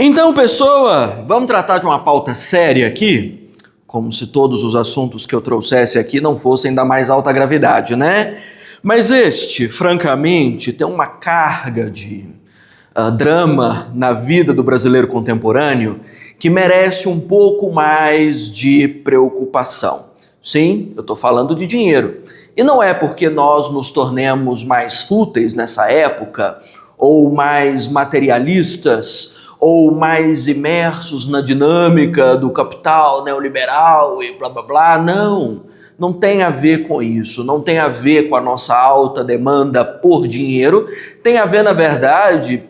Então, pessoa, vamos tratar de uma pauta séria aqui? Como se todos os assuntos que eu trouxesse aqui não fossem da mais alta gravidade, né? Mas este, francamente, tem uma carga de drama na vida do brasileiro contemporâneo que merece um pouco mais de preocupação. Sim, eu estou falando de dinheiro. E não é porque nós nos tornemos mais fúteis nessa época, ou mais materialistas, ou mais imersos na dinâmica do capital neoliberal e blá blá blá. Não tem a ver com isso, não tem a ver com a nossa alta demanda por dinheiro, tem a ver, na verdade,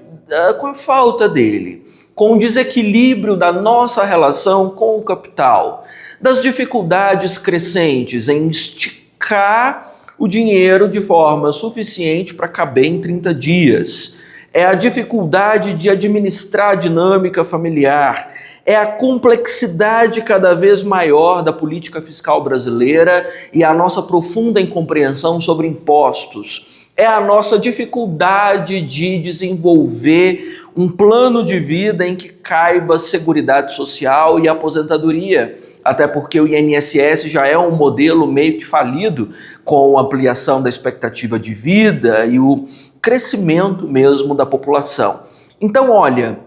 com a falta dele, com o desequilíbrio da nossa relação com o capital, das dificuldades crescentes em esticar o dinheiro de forma suficiente para caber em 30 dias. É a dificuldade de administrar a dinâmica familiar, é a complexidade cada vez maior da política fiscal brasileira e a nossa profunda incompreensão sobre impostos. É a nossa dificuldade de desenvolver um plano de vida em que caiba seguridade social e aposentadoria, até porque o INSS já é um modelo meio que falido com a ampliação da expectativa de vida e o crescimento mesmo da população. Então, olha,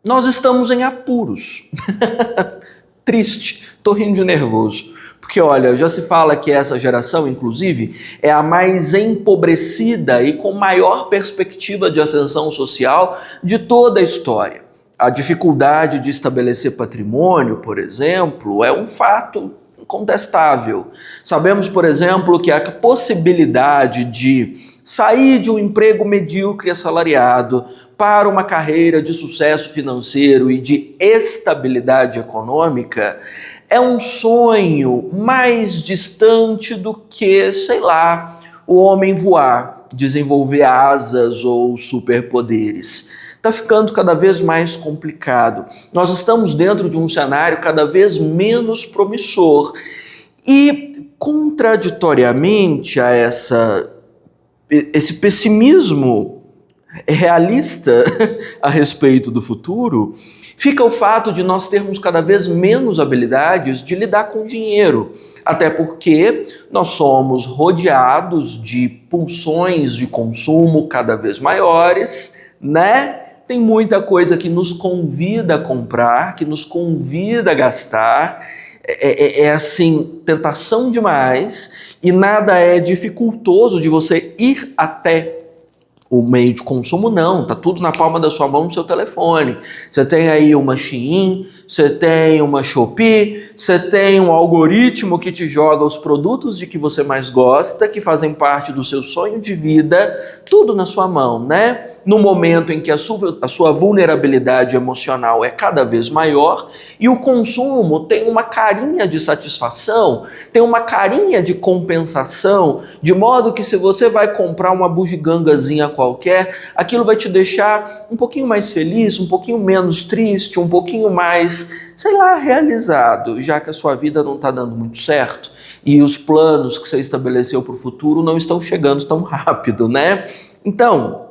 nós estamos em apuros. Triste, tô rindo de nervoso. Porque, olha, já se fala que essa geração, inclusive, é a mais empobrecida e com maior perspectiva de ascensão social de toda a história. A dificuldade de estabelecer patrimônio, por exemplo, é um fato incontestável. Sabemos, por exemplo, que a possibilidade de sair de um emprego medíocre e assalariado para uma carreira de sucesso financeiro e de estabilidade econômica é um sonho mais distante do que, sei lá, o homem voar, desenvolver asas ou superpoderes. Está ficando cada vez mais complicado. Nós estamos dentro de um cenário cada vez menos promissor. E, contraditoriamente a esse pessimismo realista a respeito do futuro, fica o fato de nós termos cada vez menos habilidades de lidar com dinheiro. Até porque nós somos rodeados de pulsões de consumo cada vez maiores, né? Tem muita coisa que nos convida a comprar, que nos convida a gastar. É assim, tentação demais, e nada é dificultoso de você ir até o meio de consumo, não. Tá tudo na palma da sua mão no seu telefone. Você tem aí uma Shein, você tem uma Shopee, você tem um algoritmo que te joga os produtos de que você mais gosta, que fazem parte do seu sonho de vida, tudo na sua mão, né? No momento em que a sua vulnerabilidade emocional é cada vez maior e o consumo tem uma carinha de satisfação, tem uma carinha de compensação, de modo que se você vai comprar uma bugigangazinha qualquer, aquilo vai te deixar um pouquinho mais feliz, um pouquinho menos triste, um pouquinho mais, sei lá, realizado, já que a sua vida não está dando muito certo e os planos que você estabeleceu para o futuro não estão chegando tão rápido, né? Então,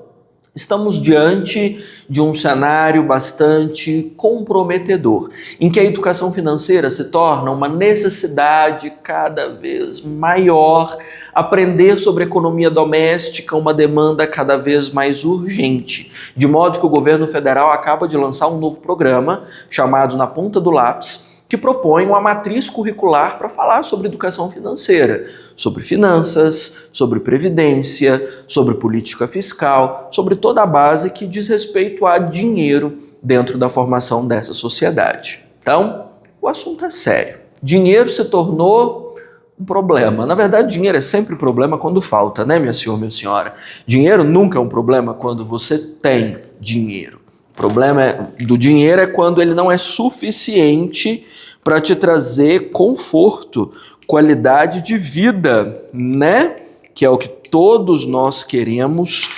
estamos diante de um cenário bastante comprometedor, em que a educação financeira se torna uma necessidade cada vez maior, aprender sobre economia doméstica, uma demanda cada vez mais urgente, de modo que o governo federal acaba de lançar um novo programa, chamado Na Ponta do Lápis, que propõe uma matriz curricular para falar sobre educação financeira, sobre finanças, sobre previdência, sobre política fiscal, sobre toda a base que diz respeito a dinheiro dentro da formação dessa sociedade. Então, o assunto é sério. Dinheiro se tornou um problema. Na verdade, dinheiro é sempre problema quando falta, né, minha senhora, minha senhora? Dinheiro nunca é um problema quando você tem dinheiro. O problema do dinheiro é quando ele não é suficiente para te trazer conforto, qualidade de vida, né? Que é o que todos nós queremos,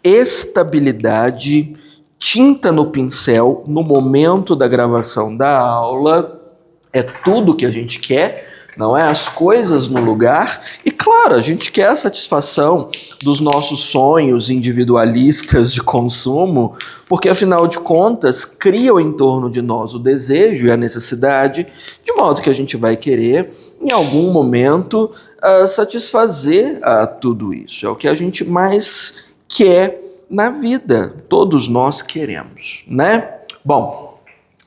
estabilidade, tinta no pincel no momento da gravação da aula, é tudo que a gente quer, não é? As coisas no lugar. E claro, a gente quer a satisfação dos nossos sonhos individualistas de consumo, porque afinal de contas criam em torno de nós o desejo e a necessidade, de modo que a gente vai querer em algum momento satisfazer tudo isso. É o que a gente mais quer na vida. Todos nós queremos, né? Bom,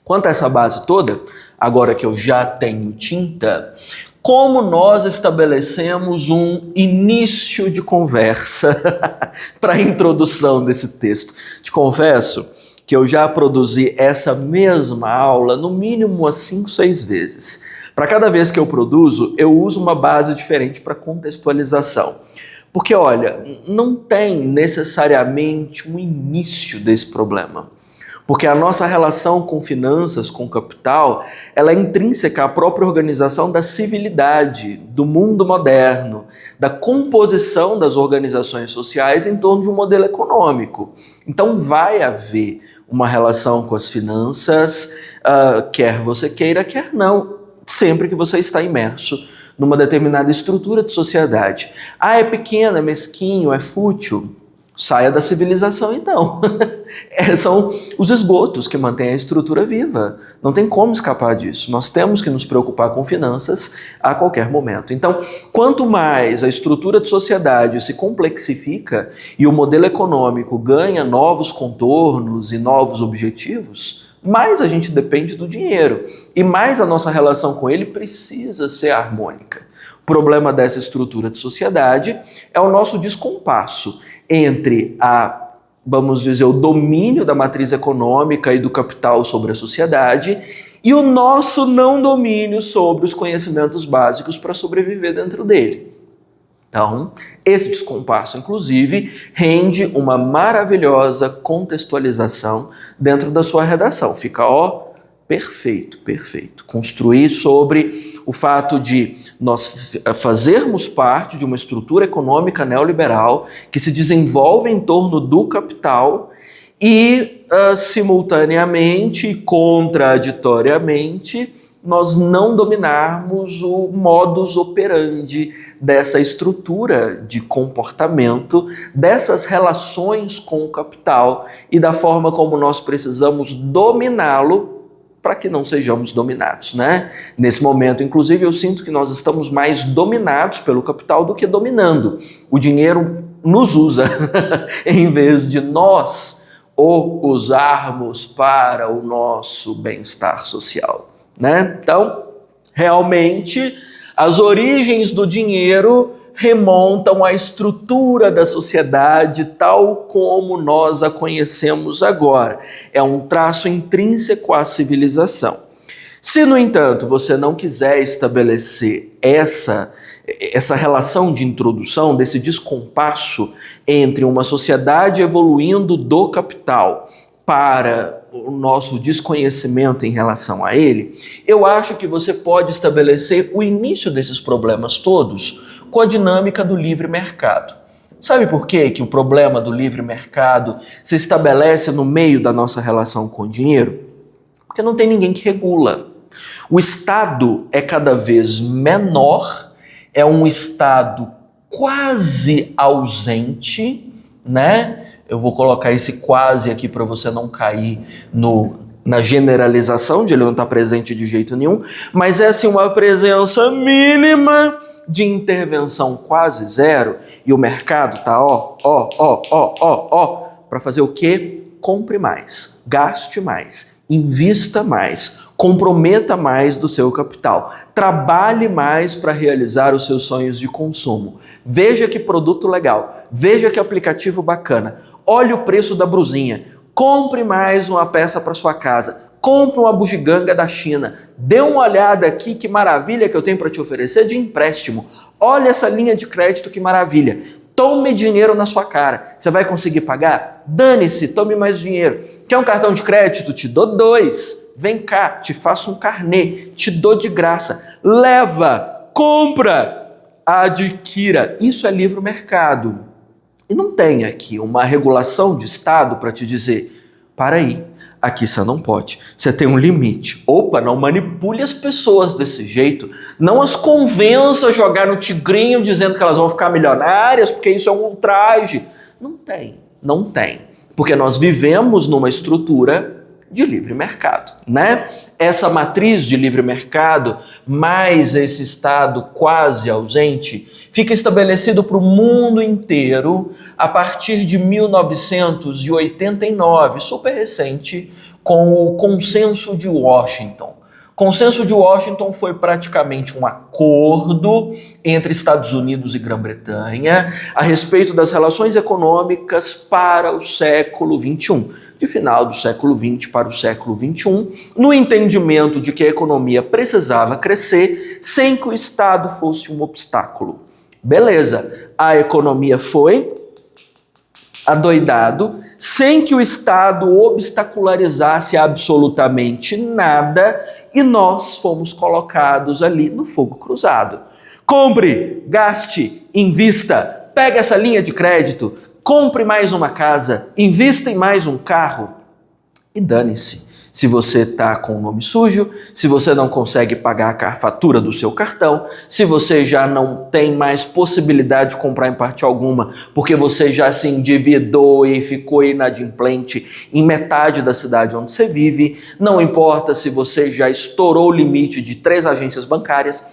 quanto a essa base toda, agora que eu já tenho tinta, como nós estabelecemos um início de conversa para a introdução desse texto? Te confesso que eu já produzi essa mesma aula no mínimo umas 5, 6 vezes. Para cada vez que eu produzo, eu uso uma base diferente para contextualização. Porque, olha, não tem necessariamente um início desse problema. Porque a nossa relação com finanças, com capital, ela é intrínseca à própria organização da civilidade, do mundo moderno, da composição das organizações sociais em torno de um modelo econômico. Então vai haver uma relação com as finanças, quer você queira, quer não, sempre que você está imerso numa determinada estrutura de sociedade. É pequeno, é mesquinho, é fútil. Saia da civilização, então. São os esgotos que mantêm a estrutura viva. Não tem como escapar disso. Nós temos que nos preocupar com finanças a qualquer momento. Então, quanto mais a estrutura de sociedade se complexifica e o modelo econômico ganha novos contornos e novos objetivos, mais a gente depende do dinheiro e mais a nossa relação com ele precisa ser harmônica. O problema dessa estrutura de sociedade é o nosso descompasso entre vamos dizer, o domínio da matriz econômica e do capital sobre a sociedade e o nosso não domínio sobre os conhecimentos básicos para sobreviver dentro dele. Então, esse descompasso, inclusive, rende uma maravilhosa contextualização dentro da sua redação. Fica, perfeito, perfeito. Construir sobre o fato de nós fazermos parte de uma estrutura econômica neoliberal que se desenvolve em torno do capital e, simultaneamente, contraditoriamente, nós não dominarmos o modus operandi dessa estrutura de comportamento, dessas relações com o capital e da forma como nós precisamos dominá-lo para que não sejamos dominados, né? Nesse momento, inclusive, eu sinto que nós estamos mais dominados pelo capital do que dominando. O dinheiro nos usa em vez de nós o usarmos para o nosso bem-estar social, né? Então, realmente, as origens do dinheiro remontam à estrutura da sociedade tal como nós a conhecemos agora. É um traço intrínseco à civilização. Se, no entanto, você não quiser estabelecer essa relação de introdução, desse descompasso entre uma sociedade evoluindo do capital para o nosso desconhecimento em relação a ele, eu acho que você pode estabelecer o início desses problemas todos com a dinâmica do livre mercado. Sabe por quê que o problema do livre mercado se estabelece no meio da nossa relação com o dinheiro? Porque não tem ninguém que regula. O Estado é cada vez menor, é um Estado quase ausente, né? Eu vou colocar esse quase aqui para você não cair na generalização de ele não estar presente de jeito nenhum, mas é assim uma presença mínima de intervenção quase zero e o mercado tá para fazer o quê? Compre mais, gaste mais, invista mais, comprometa mais do seu capital, trabalhe mais para realizar os seus sonhos de consumo. Veja que produto legal, veja que aplicativo bacana, olhe o preço da brusinha, compre mais uma peça para sua casa, compre uma bugiganga da China, dê uma olhada aqui que maravilha que eu tenho para te oferecer de empréstimo, olha essa linha de crédito que maravilha, tome dinheiro na sua cara, você vai conseguir pagar? Dane-se, tome mais dinheiro. Quer um cartão de crédito? Te dou 2. Vem cá, te faço um carnê, te dou de graça. Leva, compra, adquira. Isso é livre mercado. E não tem aqui uma regulação de Estado para te dizer, para aí, aqui você não pode. Você tem um limite. Opa, não manipule as pessoas desse jeito. Não as convença a jogar no tigrinho dizendo que elas vão ficar milionárias, porque isso é um ultraje. Não tem. Porque nós vivemos numa estrutura de livre mercado, né? Essa matriz de livre mercado, mais esse Estado quase ausente, fica estabelecido para o mundo inteiro a partir de 1989, super recente, com o Consenso de Washington. O Consenso de Washington foi praticamente um acordo entre Estados Unidos e Grã-Bretanha a respeito das relações econômicas para o século XXI. De final do século XX para o século XXI, no entendimento de que a economia precisava crescer sem que o Estado fosse um obstáculo. Beleza, a economia foi adoidado sem que o Estado obstacularizasse absolutamente nada e nós fomos colocados ali no fogo cruzado. Compre, gaste, invista, pegue essa linha de crédito, compre mais uma casa, invista em mais um carro e dane-se. Se você está com o nome sujo, se você não consegue pagar a fatura do seu cartão, se você já não tem mais possibilidade de comprar em parte alguma, porque você já se endividou e ficou inadimplente em metade da cidade onde você vive, não importa se você já estourou o limite de 3 agências bancárias,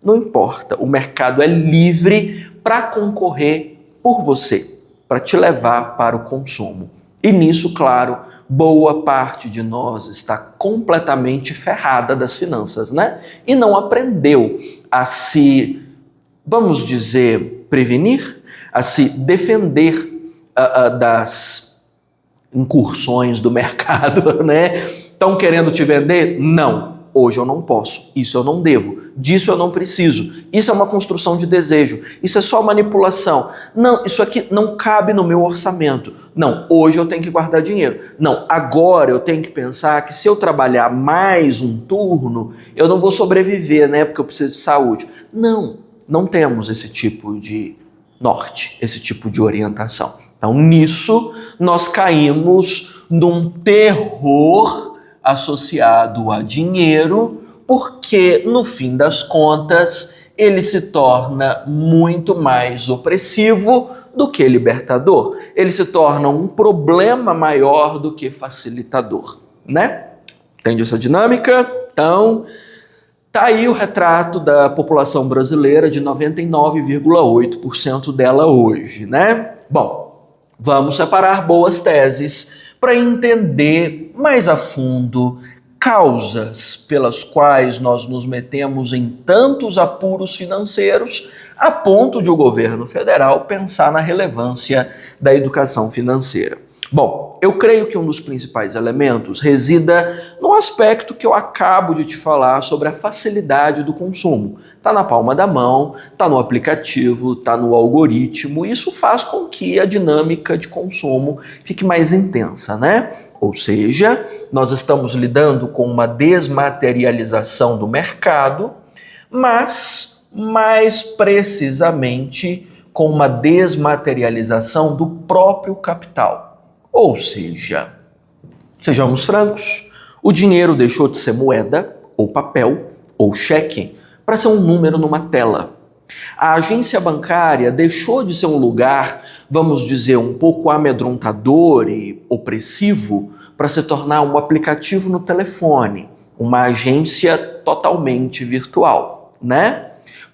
não importa, o mercado é livre para concorrer por você, para te levar para o consumo. E nisso, claro, boa parte de nós está completamente ferrada das finanças, né? E não aprendeu a se, vamos dizer, prevenir, a se defender das incursões do mercado, né? Estão querendo te vender? Não. Hoje eu não posso, isso eu não devo, disso eu não preciso, isso é uma construção de desejo, isso é só manipulação. Não, isso aqui não cabe no meu orçamento. Não, hoje eu tenho que guardar dinheiro. Não, agora eu tenho que pensar que se eu trabalhar mais um turno, eu não vou sobreviver, né? Porque eu preciso de saúde. Não temos esse tipo de norte, esse tipo de orientação. Então, nisso, nós caímos num terror associado a dinheiro, porque, no fim das contas, ele se torna muito mais opressivo do que libertador. Ele se torna um problema maior do que facilitador, né? Entende essa dinâmica? Então, tá aí o retrato da população brasileira de 99,8% dela hoje, né? Bom, vamos separar boas teses para entender mais a fundo causas pelas quais nós nos metemos em tantos apuros financeiros a ponto de o governo federal pensar na relevância da educação financeira. Bom, eu creio que um dos principais elementos resida no aspecto que eu acabo de te falar sobre a facilidade do consumo. Está na palma da mão, está no aplicativo, está no algoritmo. Isso faz com que a dinâmica de consumo fique mais intensa, né? Ou seja, nós estamos lidando com uma desmaterialização do mercado, mas mais precisamente com uma desmaterialização do próprio capital. Ou seja, sejamos francos, o dinheiro deixou de ser moeda, ou papel, ou cheque, para ser um número numa tela. A agência bancária deixou de ser um lugar, vamos dizer, um pouco amedrontador e opressivo, para se tornar um aplicativo no telefone, uma agência totalmente virtual, né?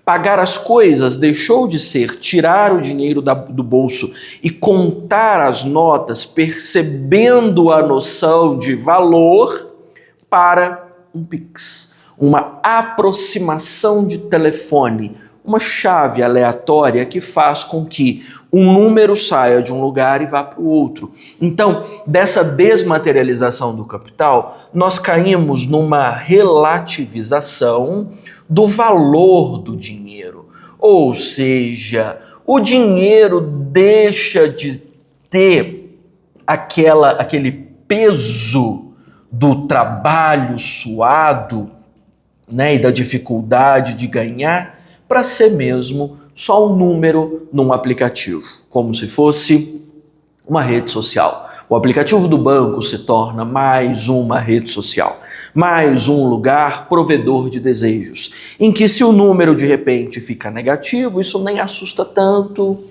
Pagar as coisas deixou de ser tirar o dinheiro do bolso e contar as notas, percebendo a noção de valor, para um Pix, uma aproximação de telefone, uma chave aleatória que faz com que um número saia de um lugar e vá para o outro. Então, dessa desmaterialização do capital, nós caímos numa relativização do valor do dinheiro. Ou seja, o dinheiro deixa de ter aquele peso do trabalho suado, né, e da dificuldade de ganhar, para ser mesmo só um número num aplicativo, como se fosse uma rede social. O aplicativo do banco se torna mais uma rede social, mais um lugar provedor de desejos, em que se o número de repente fica negativo, isso nem assusta tanto,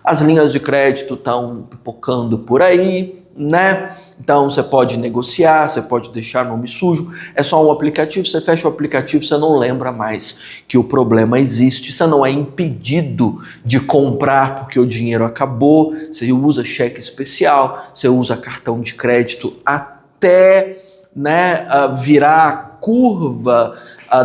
as linhas de crédito estão pipocando por aí, né? Então você pode negociar, você pode deixar nome sujo, é só um aplicativo, você fecha o aplicativo, você não lembra mais que o problema existe, você não é impedido de comprar porque o dinheiro acabou, você usa cheque especial, você usa cartão de crédito até, né, virar a curva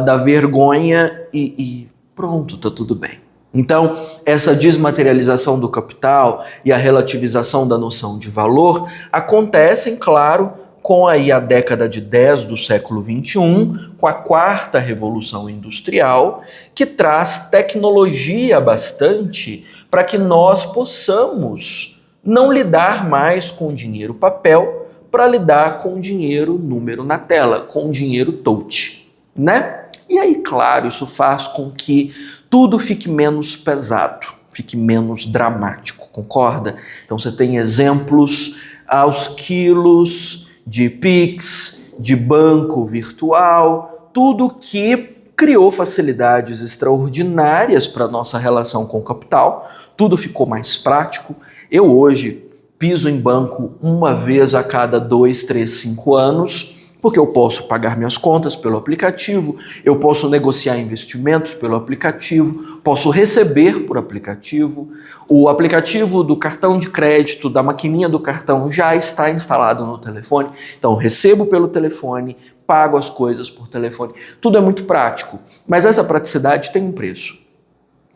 da vergonha e pronto, tá tudo bem. Então, essa desmaterialização do capital e a relativização da noção de valor acontecem, claro, com aí a década de 10 do século XXI, com a quarta revolução industrial, que traz tecnologia bastante para que nós possamos não lidar mais com dinheiro papel, para lidar com dinheiro número na tela, com dinheiro touch, né? E aí, claro, isso faz com que tudo fique menos pesado, fique menos dramático, concorda? Então você tem exemplos aos quilos de Pix, de banco virtual, tudo que criou facilidades extraordinárias para a nossa relação com o capital, tudo ficou mais prático. Eu hoje piso em banco uma vez a cada 2, 3, 5 anos, porque eu posso pagar minhas contas pelo aplicativo, eu posso negociar investimentos pelo aplicativo, posso receber por aplicativo. O aplicativo do cartão de crédito, da maquininha do cartão já está instalado no telefone, então recebo pelo telefone, pago as coisas por telefone, tudo é muito prático, mas essa praticidade tem um preço.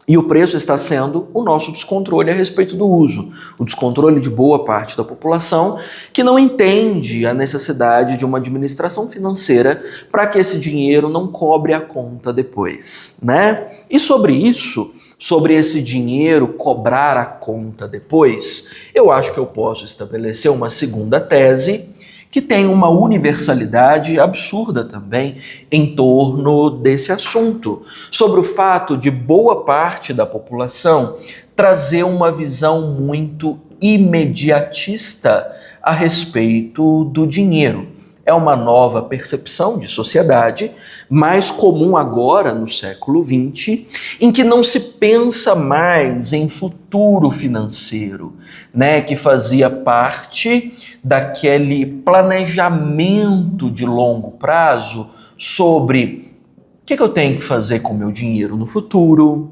E o preço está sendo o nosso descontrole a respeito do uso, o descontrole de boa parte da população que não entende a necessidade de uma administração financeira para que esse dinheiro não cobre a conta depois, né? E sobre isso, sobre esse dinheiro cobrar a conta depois, eu acho que eu posso estabelecer uma segunda tese que tem uma universalidade absurda também em torno desse assunto, sobre o fato de boa parte da população trazer uma visão muito imediatista a respeito do dinheiro. É uma nova percepção de sociedade, mais comum agora no século XX, em que não se pensa mais em futuro financeiro, né, que fazia parte daquele planejamento de longo prazo sobre o que eu tenho que fazer com o meu dinheiro no futuro,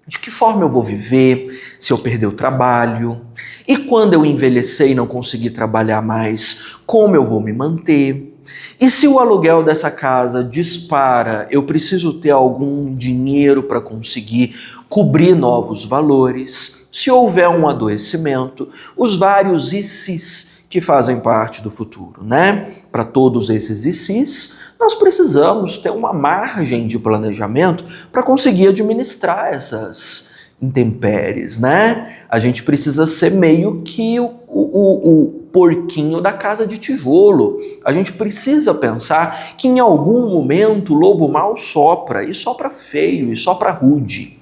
de que forma eu vou viver se eu perder o trabalho, e quando eu envelhecer e não conseguir trabalhar mais, como eu vou me manter? E se o aluguel dessa casa dispara, eu preciso ter algum dinheiro para conseguir cobrir novos valores? Se houver um adoecimento, os vários ICs que fazem parte do futuro, né? Para todos esses ICs, nós precisamos ter uma margem de planejamento para conseguir administrar essas intempéries, né? A gente precisa ser meio que o porquinho da casa de tijolo. A gente precisa pensar que em algum momento o lobo mau sopra, e sopra feio, e sopra rude.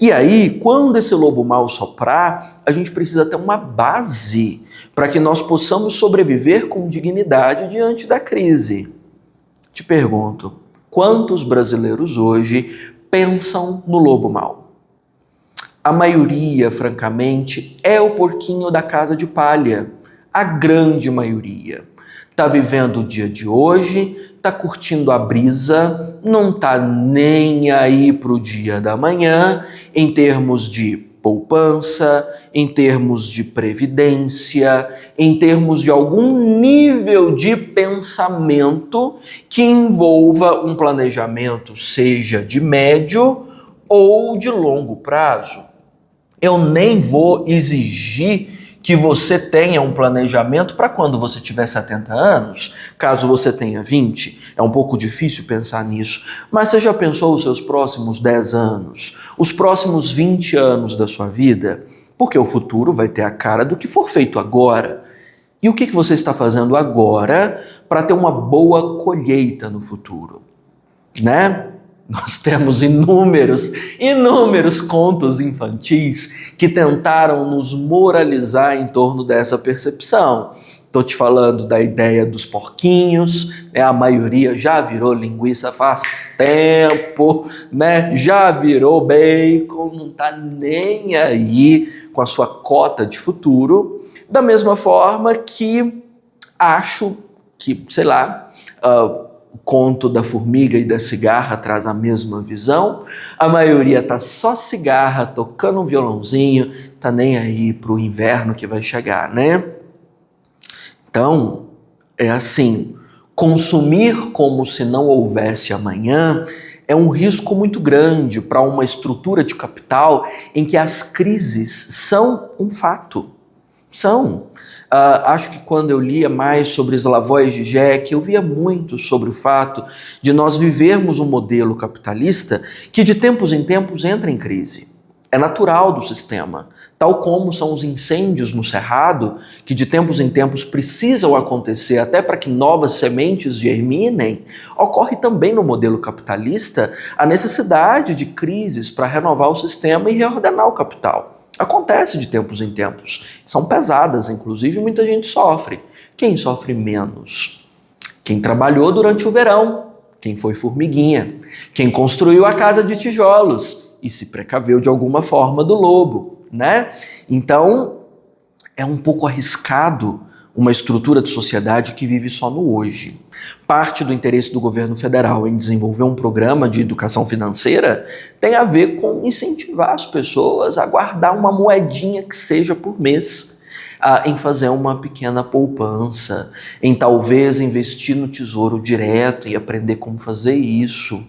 E aí, quando esse lobo mau soprar, a gente precisa ter uma base para que nós possamos sobreviver com dignidade diante da crise. Te pergunto, quantos brasileiros hoje pensam no lobo mau? A maioria, francamente, é o porquinho da casa de palha. A grande maioria. Tá vivendo o dia de hoje, tá curtindo a brisa, não tá nem aí pro dia da manhã, em termos de poupança, em termos de previdência, em termos de algum nível de pensamento que envolva um planejamento, seja de médio ou de longo prazo. Eu nem vou exigir que você tenha um planejamento para quando você tiver 70 anos, caso você tenha 20, é um pouco difícil pensar nisso, mas você já pensou os seus próximos 10 anos, os próximos 20 anos da sua vida? Porque o futuro vai ter a cara do que for feito agora. E o que você está fazendo agora para ter uma boa colheita no futuro, né? Nós temos inúmeros contos infantis que tentaram nos moralizar em torno dessa percepção. Estou te falando da ideia dos porquinhos, né? A maioria já virou linguiça faz tempo, né? Já virou bacon, não está nem aí com a sua cota de futuro. Da mesma forma que acho que, sei lá, o conto da formiga e da cigarra traz a mesma visão. A maioria tá só cigarra, tocando um violãozinho, tá nem aí pro inverno que vai chegar, né? Então, é assim, consumir como se não houvesse amanhã é um risco muito grande para uma estrutura de capital em que as crises são um fato. São. Acho que quando eu lia mais sobre Slavoj Žižek, eu via muito sobre o fato de nós vivermos um modelo capitalista que de tempos em tempos entra em crise. É natural do sistema, tal como são os incêndios no cerrado, que de tempos em tempos precisam acontecer até para que novas sementes germinem. Ocorre também no modelo capitalista a necessidade de crises para renovar o sistema e reordenar o capital. Acontece de tempos em tempos. São pesadas, inclusive, muita gente sofre. Quem sofre menos? Quem trabalhou durante o verão, quem foi formiguinha, quem construiu a casa de tijolos e se precaveu de alguma forma do lobo, né? Então, é um pouco arriscado uma estrutura de sociedade que vive só no hoje. Parte do interesse do governo federal em desenvolver um programa de educação financeira tem a ver com incentivar as pessoas a guardar uma moedinha que seja por mês, em fazer uma pequena poupança, em talvez investir no tesouro direto e aprender como fazer isso,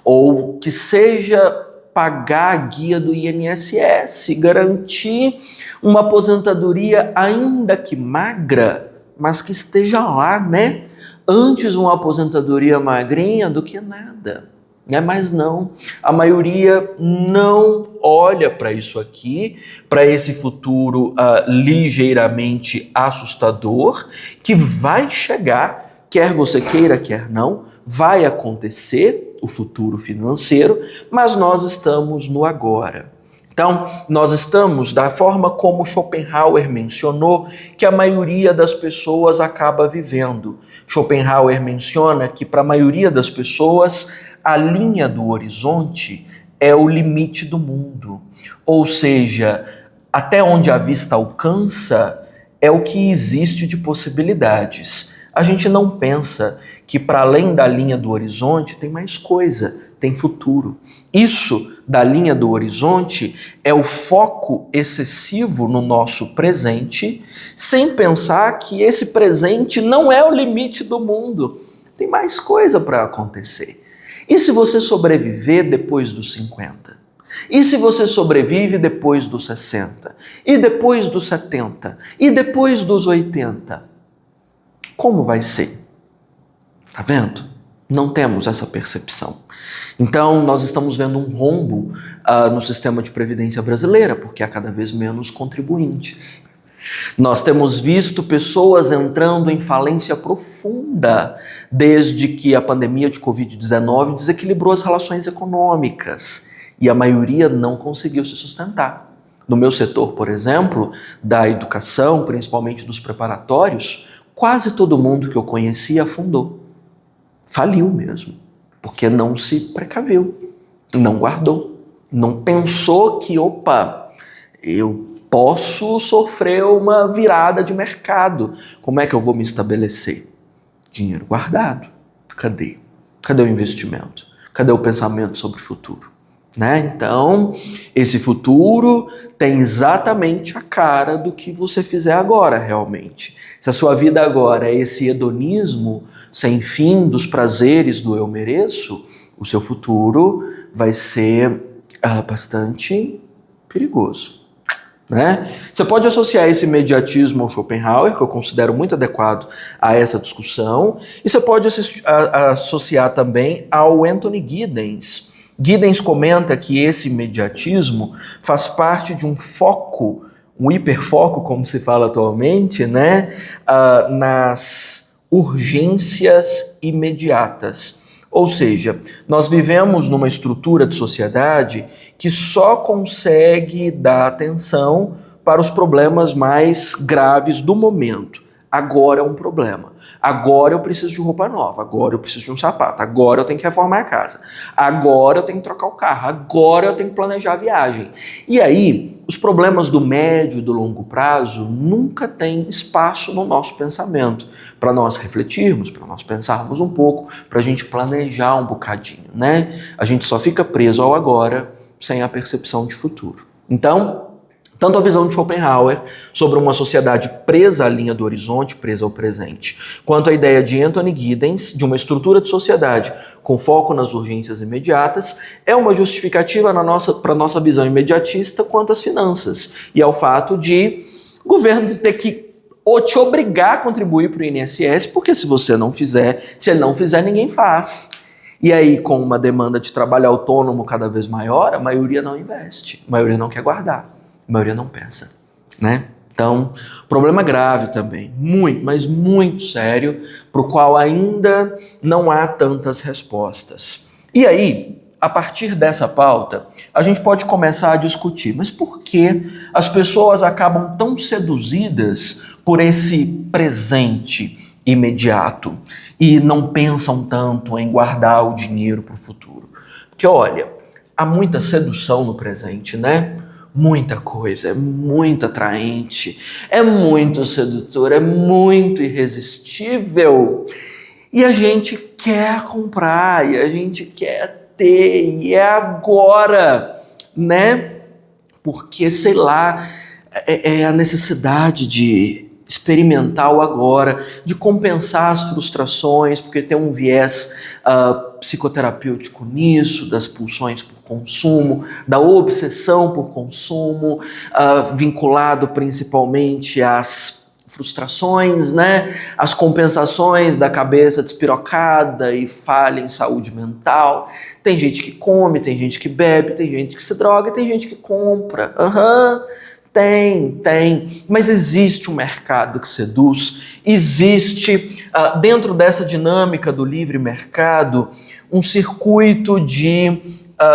ou que seja pagar a guia do INSS, garantir uma aposentadoria ainda que magra, mas que esteja lá, né? Antes uma aposentadoria magrinha do que nada, né? Mas não, a maioria não olha para isso aqui, para esse futuro ligeiramente assustador, que vai chegar, quer você queira, quer não, vai acontecer o futuro financeiro, mas nós estamos no agora. Então, nós estamos da forma como Schopenhauer mencionou que a maioria das pessoas acaba vivendo. Schopenhauer menciona que para a maioria das pessoas a linha do horizonte é o limite do mundo. Ou seja, até onde a vista alcança é o que existe de possibilidades. A gente não pensa que para além da linha do horizonte tem mais coisa, tem futuro. Isso da linha do horizonte é o foco excessivo no nosso presente, sem pensar que esse presente não é o limite do mundo. Tem mais coisa para acontecer. E se você sobreviver depois dos 50? E se você sobrevive depois dos 60? E depois dos 70? E depois dos 80? Como vai ser? Tá vendo? Não temos essa percepção. Então, nós estamos vendo um rombo no sistema de previdência brasileira, porque há cada vez menos contribuintes. Nós temos visto pessoas entrando em falência profunda desde que a pandemia de Covid-19 desequilibrou as relações econômicas e a maioria não conseguiu se sustentar. No meu setor, por exemplo, da educação, principalmente dos preparatórios, quase todo mundo que eu conhecia afundou. Faliu mesmo, porque não se precaveu, não guardou, não pensou que, opa, eu posso sofrer uma virada de mercado. Como é que eu vou me estabelecer? Dinheiro guardado. Cadê? Cadê o investimento? Cadê o pensamento sobre o futuro? Né? Então, esse futuro tem exatamente a cara do que você fizer agora, realmente. Se a sua vida agora é esse hedonismo sem fim dos prazeres do eu mereço, o seu futuro vai ser bastante perigoso. Né? Você pode associar esse imediatismo ao Schopenhauer, que eu considero muito adequado a essa discussão, e você pode associar também ao Anthony Giddens. Giddens comenta que esse imediatismo faz parte de um foco, um hiperfoco, como se fala atualmente, né? Nas urgências imediatas. Ou seja, nós vivemos numa estrutura de sociedade que só consegue dar atenção para os problemas mais graves do momento. Agora é um problema. Agora eu preciso de roupa nova, agora eu preciso de um sapato, agora eu tenho que reformar a casa, agora eu tenho que trocar o carro, agora eu tenho que planejar a viagem. E aí, os problemas do médio e do longo prazo nunca têm espaço no nosso pensamento, para nós refletirmos, para nós pensarmos um pouco, para a gente planejar um bocadinho, né? A gente só fica preso ao agora, sem a percepção de futuro. Então, tanto a visão de Schopenhauer sobre uma sociedade presa à linha do horizonte, presa ao presente, quanto a ideia de Anthony Giddens de uma estrutura de sociedade com foco nas urgências imediatas, é uma justificativa para a nossa visão imediatista quanto às finanças e ao fato de o governo ter que ou te obrigar a contribuir para o INSS, porque se você não fizer, se ele não fizer, ninguém faz. E aí, com uma demanda de trabalho autônomo cada vez maior, a maioria não investe, a maioria não quer guardar. A maioria não pensa, né? Então, problema grave também, muito, mas muito sério, para o qual ainda não há tantas respostas. E aí, a partir dessa pauta, a gente pode começar a discutir, mas por que as pessoas acabam tão seduzidas por esse presente imediato e não pensam tanto em guardar o dinheiro para o futuro? Porque, olha, há muita sedução no presente, né? Muita coisa, é muito atraente, é muito sedutor, é muito irresistível. E a gente quer comprar, e a gente quer ter, e é agora, né? Porque, sei lá, é a necessidade de experimentar o agora, de compensar as frustrações, porque tem um viés psicoterapêutico nisso, das pulsões por consumo, da obsessão por consumo, vinculado principalmente às frustrações, né? As compensações da cabeça despirocada e falha em saúde mental. Tem gente que come, tem gente que bebe, tem gente que se droga, tem gente que compra. Tem, mas existe um mercado que seduz, existe dentro dessa dinâmica do livre mercado um circuito de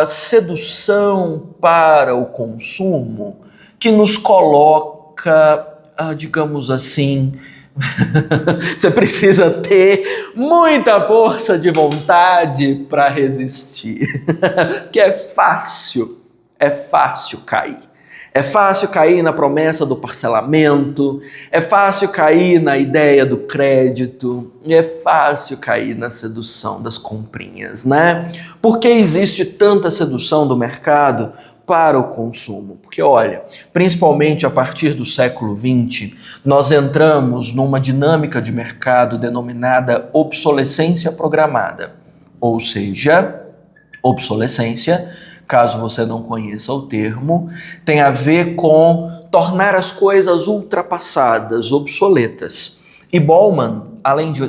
sedução para o consumo que nos coloca, digamos assim, você precisa ter muita força de vontade para resistir, porque é fácil cair. É fácil cair na promessa do parcelamento, é fácil cair na ideia do crédito, e é fácil cair na sedução das comprinhas, né? Por que existe tanta sedução do mercado para o consumo? Porque, olha, principalmente a partir do século XX, nós entramos numa dinâmica de mercado denominada obsolescência programada. Ou seja, obsolescência, caso você não conheça o termo, tem a ver com tornar as coisas ultrapassadas, obsoletas. E Bauman, além de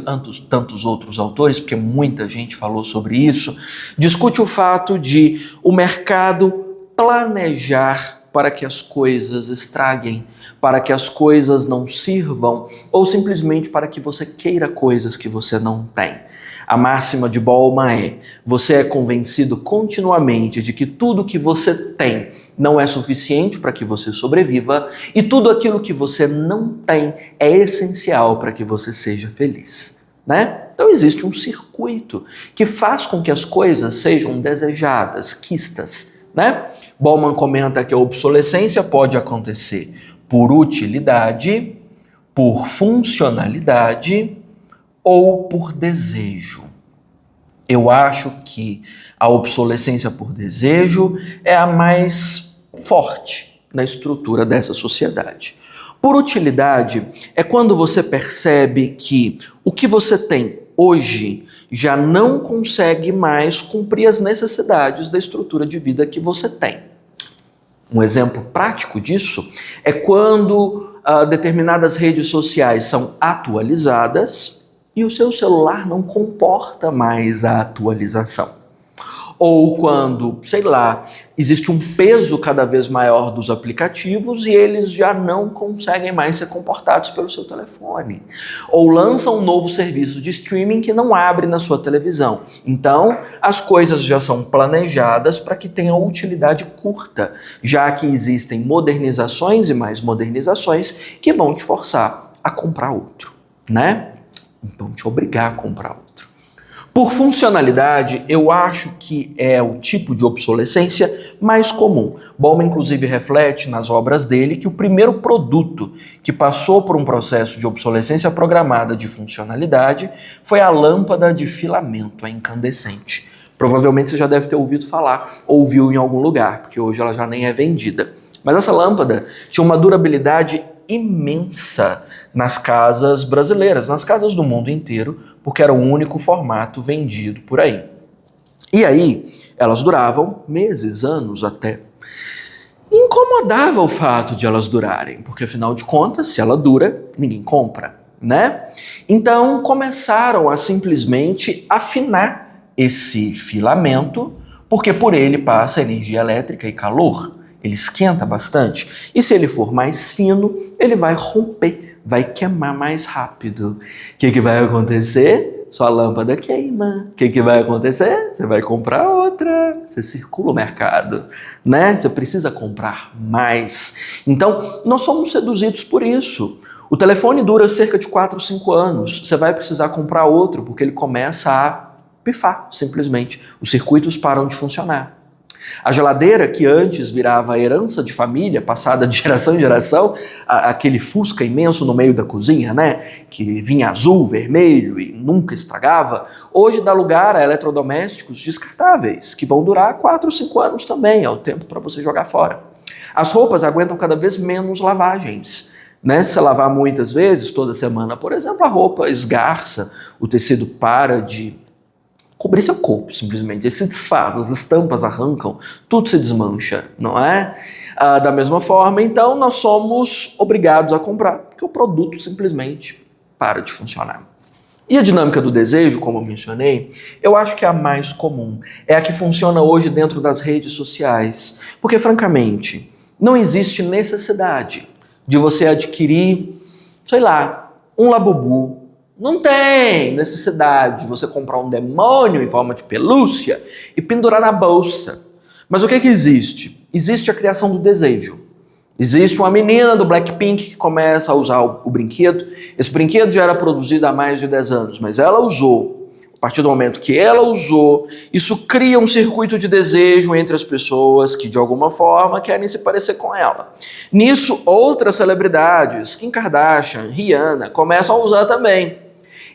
tantos outros autores, porque muita gente falou sobre isso, discute o fato de o mercado planejar para que as coisas estraguem, para que as coisas não sirvam, ou simplesmente para que você queira coisas que você não tem. A máxima de Bauman é: você é convencido continuamente de que tudo que você tem não é suficiente para que você sobreviva e tudo aquilo que você não tem é essencial para que você seja feliz, né? Então existe um circuito que faz com que as coisas sejam desejadas, quistas, né? Bauman comenta que a obsolescência pode acontecer por utilidade, por funcionalidade ou por desejo. Eu acho que a obsolescência por desejo é a mais forte na estrutura dessa sociedade. Por utilidade, é quando você percebe que o que você tem hoje já não consegue mais cumprir as necessidades da estrutura de vida que você tem. Um exemplo prático disso é quando determinadas redes sociais são atualizadas e o seu celular não comporta mais a atualização. Ou quando, sei lá, existe um peso cada vez maior dos aplicativos e eles já não conseguem mais ser comportados pelo seu telefone. Ou lançam um novo serviço de streaming que não abre na sua televisão. Então, as coisas já são planejadas para que tenham utilidade curta, já que existem modernizações e mais modernizações que vão te forçar a comprar outro, né? Vão te obrigar a comprar outro. Por funcionalidade, eu acho que é o tipo de obsolescência mais comum. Bauman, inclusive, reflete nas obras dele que o primeiro produto que passou por um processo de obsolescência programada de funcionalidade foi a lâmpada de filamento, a incandescente. Provavelmente você já deve ter ouvido falar, ou viu em algum lugar, porque hoje ela já nem é vendida. Mas essa lâmpada tinha uma durabilidade imensa nas casas brasileiras, nas casas do mundo inteiro, porque era o único formato vendido por aí. E aí, elas duravam meses, anos até. Incomodava o fato de elas durarem, porque afinal de contas, se ela dura, ninguém compra, né? Então, começaram a simplesmente afinar esse filamento, porque por ele passa energia elétrica e calor. Ele esquenta bastante. E se ele for mais fino, ele vai romper, vai queimar mais rápido. O que vai acontecer? Sua lâmpada queima. O que vai acontecer? Você vai comprar outra. Você circula o mercado, né? Você precisa comprar mais. Então, nós somos seduzidos por isso. O telefone dura cerca de 4 ou 5 anos. Você vai precisar comprar outro, porque ele começa a pifar, simplesmente. Os circuitos param de funcionar. A geladeira, que antes virava herança de família, passada de geração em geração, aquele Fusca imenso no meio da cozinha, né, que vinha azul, vermelho e nunca estragava, hoje dá lugar a eletrodomésticos descartáveis, que vão durar 4 ou 5 anos também, é o tempo para você jogar fora. As roupas aguentam cada vez menos lavagens. Né? Se você lavar muitas vezes, toda semana, por exemplo, a roupa esgarça, o tecido para de cobrir seu corpo, simplesmente. Ele se desfaz, as estampas arrancam, tudo se desmancha, não é? Da mesma forma, então, nós somos obrigados a comprar, porque o produto simplesmente para de funcionar. E a dinâmica do desejo, como eu mencionei, eu acho que é a mais comum. É a que funciona hoje dentro das redes sociais. Porque, francamente, não existe necessidade de você adquirir, sei lá, um Labubu. Não tem necessidade de você comprar um demônio em forma de pelúcia e pendurar na bolsa. Mas o que existe? Existe a criação do desejo. Existe uma menina do Blackpink que começa a usar o brinquedo. Esse brinquedo já era produzido há mais de 10 anos, mas ela usou. A partir do momento que ela usou, isso cria um circuito de desejo entre as pessoas que, de alguma forma, querem se parecer com ela. Nisso, outras celebridades, Kim Kardashian, Rihanna, começam a usar também.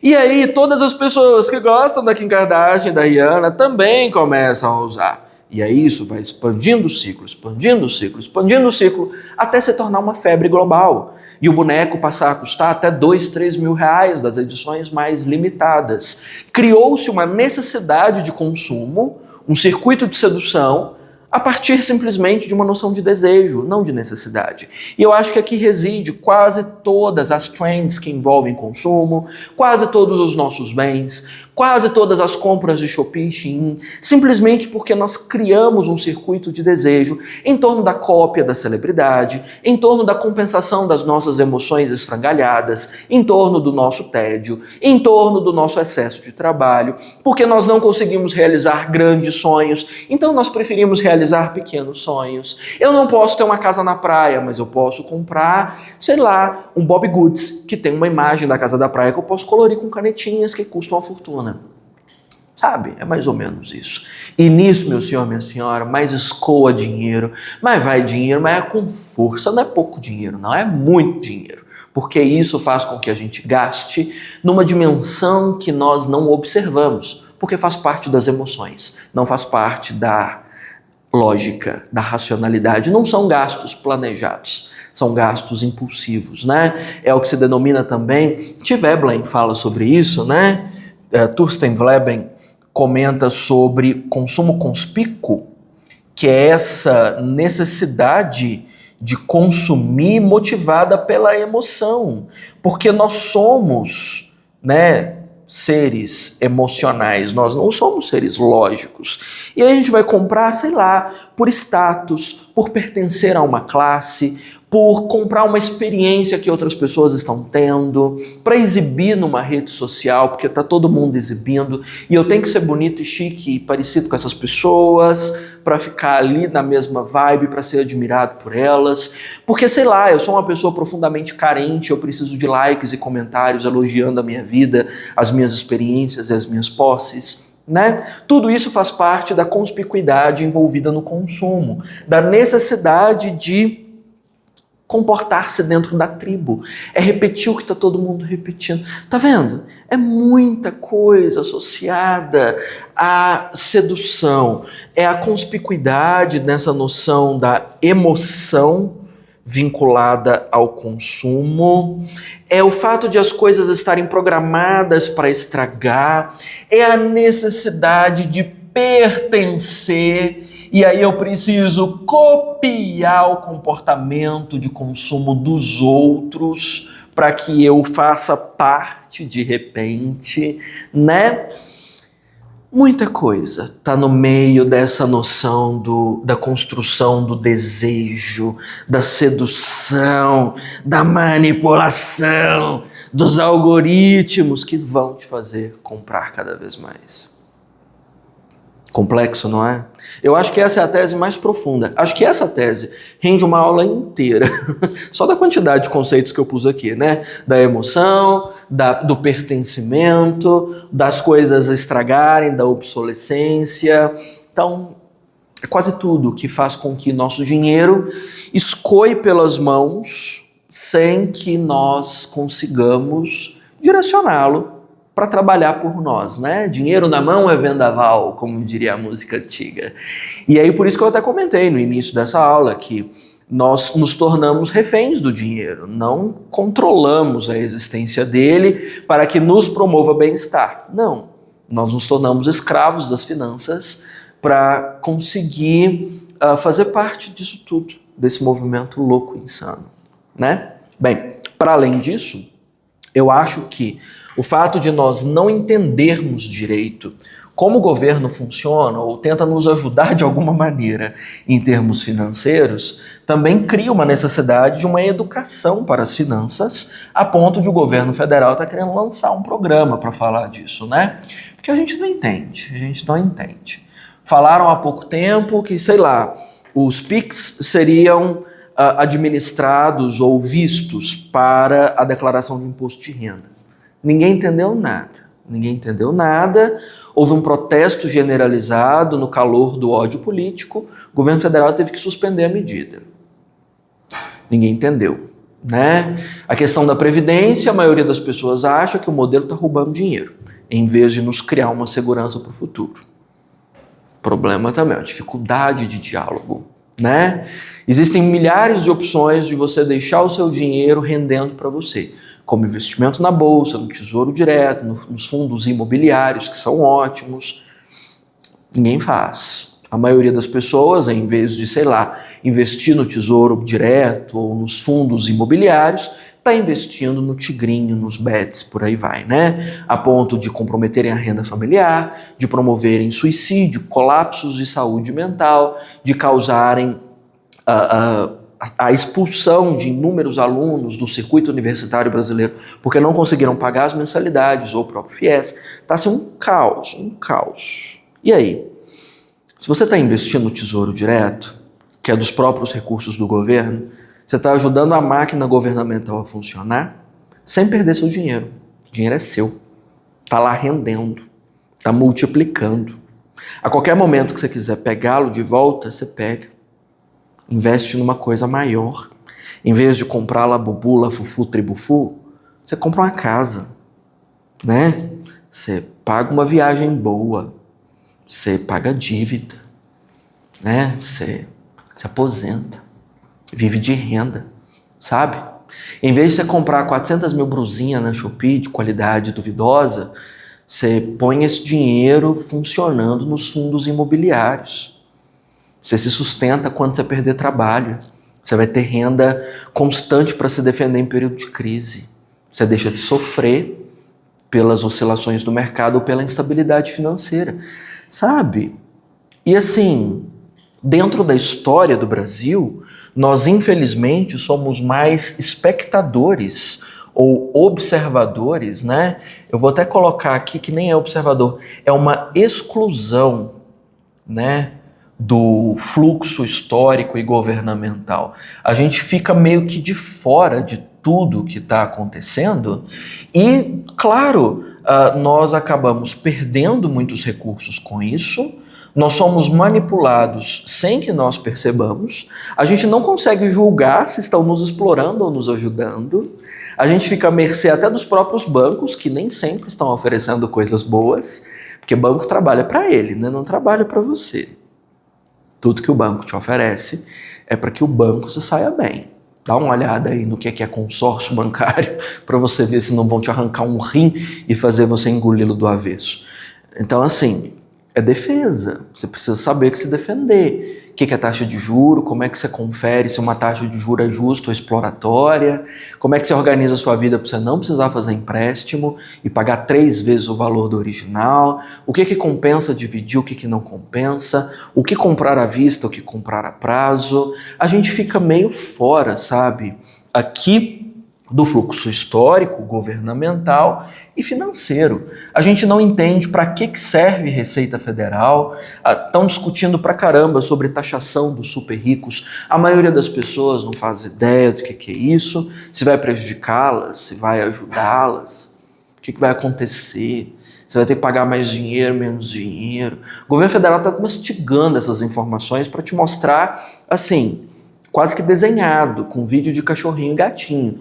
E aí, todas as pessoas que gostam da Kim Kardashian e da Rihanna também começam a usar. E aí isso vai expandindo o ciclo, expandindo o ciclo, expandindo o ciclo, até se tornar uma febre global. E o boneco passar a custar até 2, 3 mil reais das edições mais limitadas. Criou-se uma necessidade de consumo, um circuito de sedução, a partir simplesmente de uma noção de desejo, não de necessidade. E eu acho que aqui reside quase todas as trends que envolvem consumo, quase todos os nossos bens, quase todas as compras de Shopee, Shein, simplesmente porque nós criamos um circuito de desejo em torno da cópia da celebridade, em torno da compensação das nossas emoções esfrangalhadas, em torno do nosso tédio, em torno do nosso excesso de trabalho, porque nós não conseguimos realizar grandes sonhos, então nós preferimos realizar pequenos sonhos. Eu não posso ter uma casa na praia, mas eu posso comprar, sei lá, um Bobbie Goods, que tem uma imagem da casa da praia que eu posso colorir com canetinhas que custam uma fortuna. Sabe? É mais ou menos isso. E nisso, meu senhor, minha senhora, mais escoa dinheiro, mais vai dinheiro, mas é com força. Não é pouco dinheiro, não, é muito dinheiro. Porque isso faz com que a gente gaste numa dimensão que nós não observamos, porque faz parte das emoções, não faz parte da lógica, da racionalidade. Não são gastos planejados, são gastos impulsivos, né? É o que se denomina também, Veblen fala sobre isso, né? Thorstein Veblen comenta sobre consumo conspícuo, que é essa necessidade de consumir motivada pela emoção, porque nós somos, né, seres emocionais, nós não somos seres lógicos. E aí a gente vai comprar, sei lá, por status, por pertencer a uma classe, por comprar uma experiência que outras pessoas estão tendo, para exibir numa rede social, porque está todo mundo exibindo, e eu tenho que ser bonito e chique e parecido com essas pessoas, para ficar ali na mesma vibe, para ser admirado por elas, porque sei lá, eu sou uma pessoa profundamente carente, eu preciso de likes e comentários elogiando a minha vida, as minhas experiências e as minhas posses. Né? Tudo isso faz parte da conspicuidade envolvida no consumo, da necessidade de comportar-se dentro da tribo, é repetir o que está todo mundo repetindo. Tá vendo? É muita coisa associada à sedução, é a conspicuidade nessa noção da emoção vinculada ao consumo, é o fato de as coisas estarem programadas para estragar, é a necessidade de pertencer. E aí eu preciso copiar o comportamento de consumo dos outros para que eu faça parte de repente, né? Muita coisa está no meio dessa noção da construção do desejo, da sedução, da manipulação, dos algoritmos que vão te fazer comprar cada vez mais. Complexo, não é? Eu acho que essa é a tese mais profunda. Acho que essa tese rende uma aula inteira, só da quantidade de conceitos que eu pus aqui, né? Da emoção, do pertencimento, das coisas estragarem, da obsolescência. Então, é quase tudo que faz com que nosso dinheiro escoe pelas mãos sem que nós consigamos direcioná-lo para trabalhar por nós, né? Dinheiro na mão é vendaval, como diria a música antiga. E aí por isso que eu até comentei no início dessa aula que nós nos tornamos reféns do dinheiro, não controlamos a existência dele para que nos promova bem-estar. Não, nós nos tornamos escravos das finanças para conseguir fazer parte disso tudo, desse movimento louco e insano, né? Bem, para além disso, eu acho que o fato de nós não entendermos direito como o governo funciona ou tenta nos ajudar de alguma maneira em termos financeiros, também cria uma necessidade de uma educação para as finanças, a ponto de o governo federal estar querendo lançar um programa para falar disso, né? Porque a gente não entende. Falaram há pouco tempo que, sei lá, os PIX seriam administrados ou vistos para a declaração de imposto de renda. Ninguém entendeu nada, houve um protesto generalizado no calor do ódio político, o governo federal teve que suspender a medida. Ninguém entendeu, né? A questão da Previdência, a maioria das pessoas acha que o modelo está roubando dinheiro, em vez de nos criar uma segurança para o futuro. Problema também, a dificuldade de diálogo, né? Existem milhares de opções de você deixar o seu dinheiro rendendo para você, como investimento na bolsa, no tesouro direto, nos fundos imobiliários, que são ótimos. Ninguém faz. A maioria das pessoas, em vez de, sei lá, investir no tesouro direto ou nos fundos imobiliários, está investindo no tigrinho, nos bets, por aí vai, né? A ponto de comprometerem a renda familiar, de promoverem suicídio, colapsos de saúde mental, de causarem a expulsão de inúmeros alunos do circuito universitário brasileiro porque não conseguiram pagar as mensalidades ou o próprio FIES. Está sendo um caos. E aí? Se você está investindo no Tesouro Direto, que é dos próprios recursos do governo, você está ajudando a máquina governamental a funcionar sem perder seu dinheiro. O dinheiro é seu. Está lá rendendo. Está multiplicando. A qualquer momento que você quiser pegá-lo de volta, você pega. Investe numa coisa maior. Em vez de comprar Labubu, Lafufu, Tribufu, você compra uma casa, né? Você paga uma viagem boa, você paga dívida, né? Você se aposenta, vive de renda, sabe? Em vez de você comprar 400 mil brusinhas na Shopee de qualidade duvidosa, você põe esse dinheiro funcionando nos fundos imobiliários. Você se sustenta quando você perder trabalho. Você vai ter renda constante para se defender em período de crise. Você deixa de sofrer pelas oscilações do mercado ou pela instabilidade financeira, sabe? E assim, dentro da história do Brasil, nós infelizmente somos mais espectadores ou observadores, né? Eu vou até colocar aqui que nem é observador, é uma exclusão, né, do fluxo histórico e governamental. A gente fica meio que de fora de tudo que está acontecendo e, claro, nós acabamos perdendo muitos recursos com isso. Nós somos manipulados sem que nós percebamos. A gente não consegue julgar se estão nos explorando ou nos ajudando. A gente fica à mercê até dos próprios bancos, que nem sempre estão oferecendo coisas boas, porque banco trabalha para ele, né? Não trabalha para você. Tudo que o banco te oferece é para que o banco se saia bem. Dá uma olhada aí no que é consórcio bancário para você ver se não vão te arrancar um rim e fazer você engoli-lo do avesso. Então, assim, é defesa. Você precisa saber que se defender. O que é taxa de juro, como é que você confere se uma taxa de juro é justa ou exploratória, como é que você organiza a sua vida para você não precisar fazer empréstimo e pagar 3 vezes o valor do original, o que compensa dividir, o que não compensa, o que comprar à vista, o que comprar a prazo. A gente fica meio fora, sabe, aqui do fluxo histórico, governamental e financeiro. A gente não entende para que serve Receita Federal, estão discutindo pra caramba sobre taxação dos super ricos. A maioria das pessoas não faz ideia do que é isso, se vai prejudicá-las, se vai ajudá-las, o que vai acontecer, você vai ter que pagar mais dinheiro, menos dinheiro. O governo federal está mastigando essas informações para te mostrar, assim, quase que desenhado, com vídeo de cachorrinho e gatinho.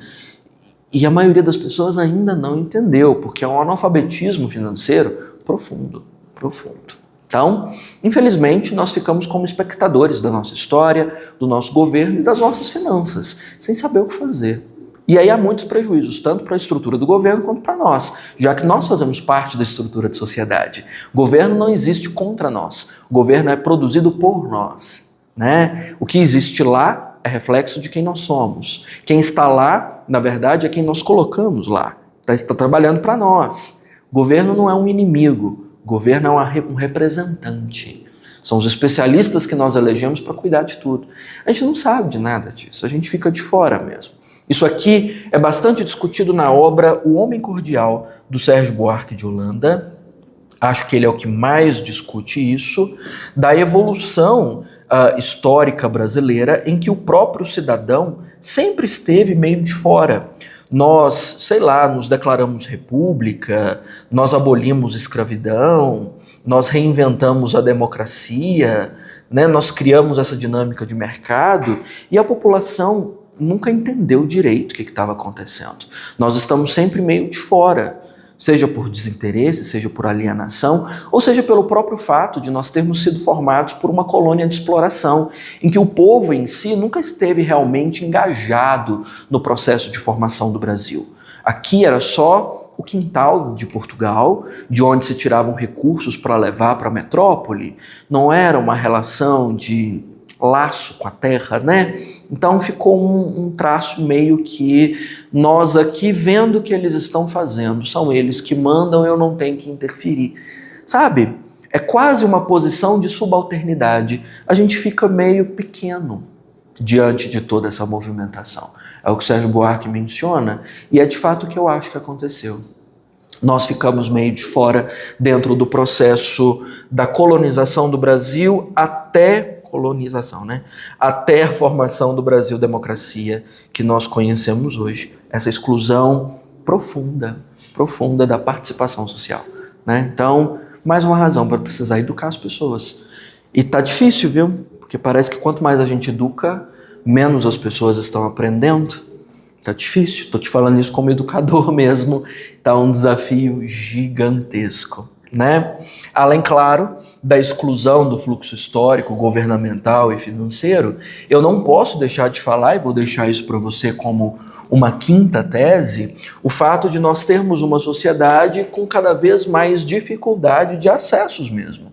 E a maioria das pessoas ainda não entendeu, porque é um analfabetismo financeiro profundo, profundo. Então, infelizmente, nós ficamos como espectadores da nossa história, do nosso governo e das nossas finanças, sem saber o que fazer. E aí há muitos prejuízos, tanto para a estrutura do governo quanto para nós, já que nós fazemos parte da estrutura de sociedade. O governo não existe contra nós, o governo é produzido por nós, né? O que existe lá é reflexo de quem nós somos. Quem está lá, na verdade, é quem nós colocamos lá. Está trabalhando para nós. O governo não é um inimigo. O governo é um representante. São os especialistas que nós elegemos para cuidar de tudo. A gente não sabe de nada disso. A gente fica de fora mesmo. Isso aqui é bastante discutido na obra O Homem Cordial, do Sérgio Buarque de Holanda. Acho que ele é o que mais discute isso, da evolução histórica brasileira, em que o próprio cidadão sempre esteve meio de fora. Nós, sei lá, nos declaramos república, nós abolimos escravidão, nós reinventamos a democracia, né? Nós criamos essa dinâmica de mercado e a população nunca entendeu direito o que estava acontecendo. Nós estamos sempre meio de fora, seja por desinteresse, seja por alienação, ou seja pelo próprio fato de nós termos sido formados por uma colônia de exploração, em que o povo em si nunca esteve realmente engajado no processo de formação do Brasil. Aqui era só o quintal de Portugal, de onde se tiravam recursos para levar para a metrópole, não era uma relação de laço com a terra, né? Então ficou um traço meio que nós aqui vendo o que eles estão fazendo, são eles que mandam, eu não tenho que interferir. Sabe? É quase uma posição de subalternidade. A gente fica meio pequeno diante de toda essa movimentação. É o que o Sérgio Buarque menciona e é de fato o que eu acho que aconteceu. Nós ficamos meio de fora dentro do processo da colonização do Brasil até a formação do Brasil democracia que nós conhecemos hoje. Essa exclusão profunda da participação social, né? Então, mais uma razão para precisar educar as pessoas. E tá difícil, viu? Porque parece que quanto mais a gente educa, menos as pessoas estão aprendendo. Tá difícil. Tô te falando isso como educador mesmo. Tá um desafio gigantesco, né? Além, claro, da exclusão do fluxo histórico, governamental e financeiro, eu não posso deixar de falar, e vou deixar isso para você como uma quinta tese, o fato de nós termos uma sociedade com cada vez mais dificuldade de acessos mesmo.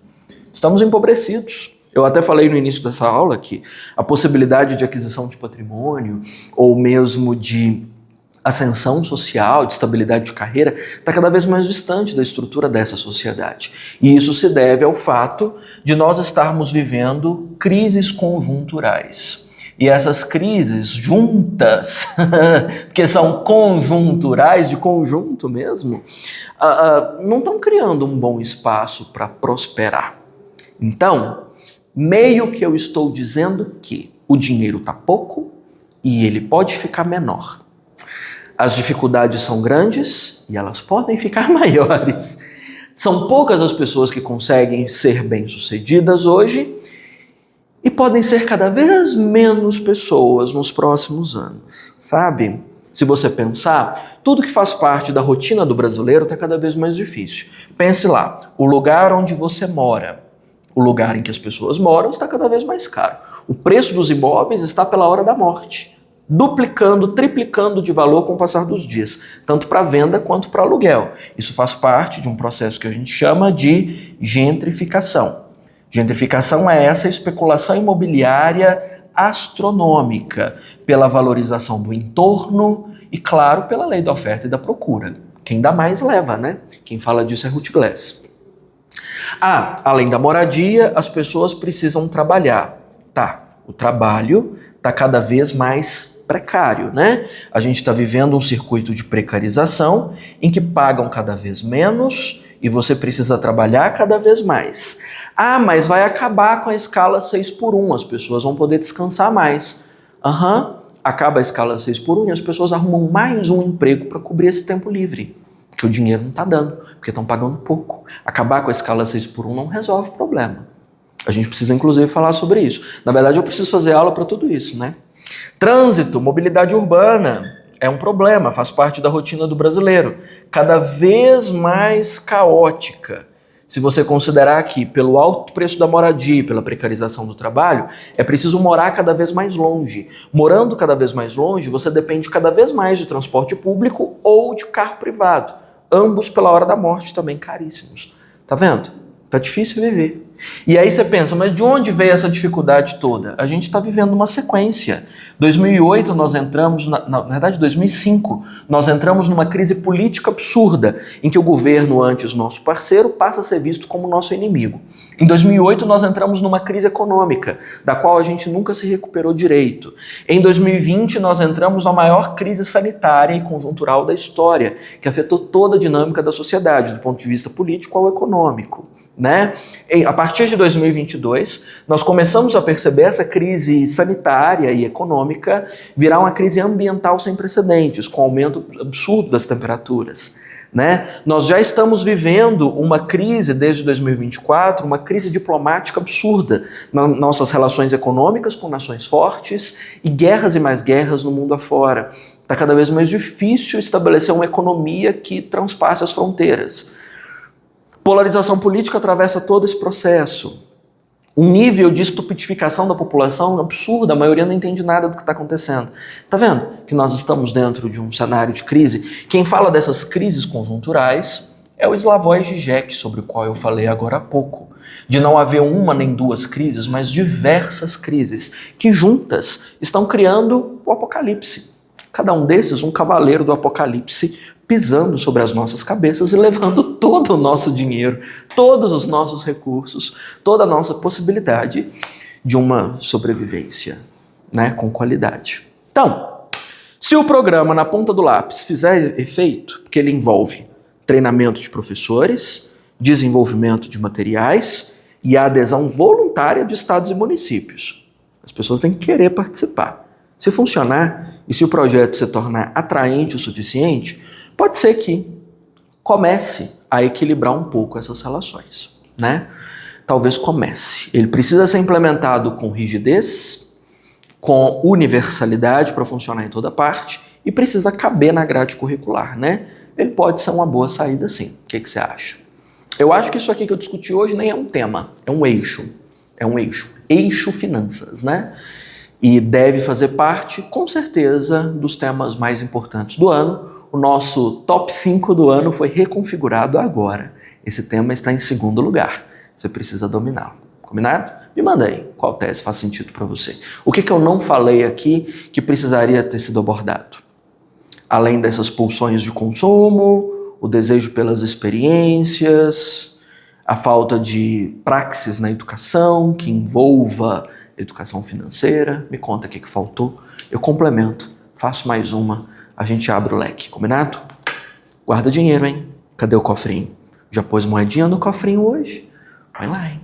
Estamos empobrecidos. Eu até falei no início dessa aula que a possibilidade de aquisição de patrimônio ou mesmo de ascensão social, de estabilidade de carreira, está cada vez mais distante da estrutura dessa sociedade. E isso se deve ao fato de nós estarmos vivendo crises conjunturais. E essas crises juntas, porque são conjunturais, de conjunto mesmo, não estão criando um bom espaço para prosperar. Então, meio que eu estou dizendo que o dinheiro está pouco e ele pode ficar menor. As dificuldades são grandes e elas podem ficar maiores. São poucas as pessoas que conseguem ser bem-sucedidas hoje e podem ser cada vez menos pessoas nos próximos anos, sabe? Se você pensar, tudo que faz parte da rotina do brasileiro está cada vez mais difícil. Pense lá, o lugar onde você mora, o lugar em que as pessoas moram está cada vez mais caro. O preço dos imóveis está pela hora da morte, duplicando, triplicando de valor com o passar dos dias, tanto para venda quanto para aluguel. Isso faz parte de um processo que a gente chama de gentrificação. Gentrificação é essa especulação imobiliária astronômica pela valorização do entorno e, claro, pela lei da oferta e da procura. Quem dá mais leva, né? Quem fala disso é Ruth Glass. Além da moradia, as pessoas precisam trabalhar. O trabalho está cada vez mais precário, né? A gente está vivendo um circuito de precarização em que pagam cada vez menos e você precisa trabalhar cada vez mais. Mas vai acabar com a escala 6x1, as pessoas vão poder descansar mais. Acaba a escala 6x1 e as pessoas arrumam mais um emprego para cobrir esse tempo livre. Porque o dinheiro não está dando, porque estão pagando pouco. Acabar com a escala 6x1 não resolve o problema. A gente precisa, inclusive, falar sobre isso. Na verdade, eu preciso fazer aula para tudo isso, né? Trânsito, mobilidade urbana é um problema, faz parte da rotina do brasileiro. Cada vez mais caótica. Se você considerar que, pelo alto preço da moradia e pela precarização do trabalho, é preciso morar cada vez mais longe. Morando cada vez mais longe, você depende cada vez mais de transporte público ou de carro privado. Ambos, pela hora da morte, também caríssimos. Tá vendo? Tá difícil viver. E aí você pensa, mas de onde veio essa dificuldade toda? A gente está vivendo uma sequência. 2008 nós entramos, na verdade 2005, nós entramos numa crise política absurda, em que o governo, antes nosso parceiro, passa a ser visto como nosso inimigo. Em 2008 nós entramos numa crise econômica, da qual a gente nunca se recuperou direito. Em 2020 nós entramos na maior crise sanitária e conjuntural da história, que afetou toda a dinâmica da sociedade, do ponto de vista político ao econômico. Né? A partir de 2022, nós começamos a perceber essa crise sanitária e econômica virar uma crise ambiental sem precedentes, com aumento absurdo das temperaturas. Né? Nós já estamos vivendo uma crise desde 2024, uma crise diplomática absurda nas nossas relações econômicas com nações fortes e guerras e mais guerras no mundo afora. Está cada vez mais difícil estabelecer uma economia que transpasse as fronteiras. Polarização política atravessa todo esse processo. Um nível de estupidificação da população absurdo, a maioria não entende nada do que está acontecendo. Tá vendo que nós estamos dentro de um cenário de crise? Quem fala dessas crises conjunturais é o Slavoj Žižek, sobre o qual eu falei agora há pouco. De não haver uma nem duas crises, mas diversas crises, que juntas estão criando o apocalipse. Cada um desses, um cavaleiro do apocalipse, pisando sobre as nossas cabeças e levando todo o nosso dinheiro, todos os nossos recursos, toda a nossa possibilidade de uma sobrevivência, né, com qualidade. Então, se o programa na ponta do lápis fizer efeito, porque ele envolve treinamento de professores, desenvolvimento de materiais e a adesão voluntária de estados e municípios. As pessoas têm que querer participar. Se funcionar e se o projeto se tornar atraente o suficiente, pode ser que comece a equilibrar um pouco essas relações, né? Talvez comece. Ele precisa ser implementado com rigidez, com universalidade para funcionar em toda parte e precisa caber na grade curricular, né? Ele pode ser uma boa saída sim. O que você acha? Eu acho que isso aqui que eu discuti hoje nem é um tema, é um eixo. É um eixo. Eixo finanças, né? E deve fazer parte, com certeza, dos temas mais importantes do ano. O nosso top 5 do ano foi reconfigurado agora. Esse tema está em segundo lugar. Você precisa dominá-lo. Combinado? Me manda aí qual tese faz sentido para você. O que eu não falei aqui que precisaria ter sido abordado? Além dessas pulsões de consumo, o desejo pelas experiências, a falta de praxis na educação que envolva educação financeira. Me conta o que faltou. Eu complemento, faço mais uma, a gente abre o leque, combinado? Guarda dinheiro, hein? Cadê o cofrinho? Já pôs moedinha no cofrinho hoje? Vai lá, hein?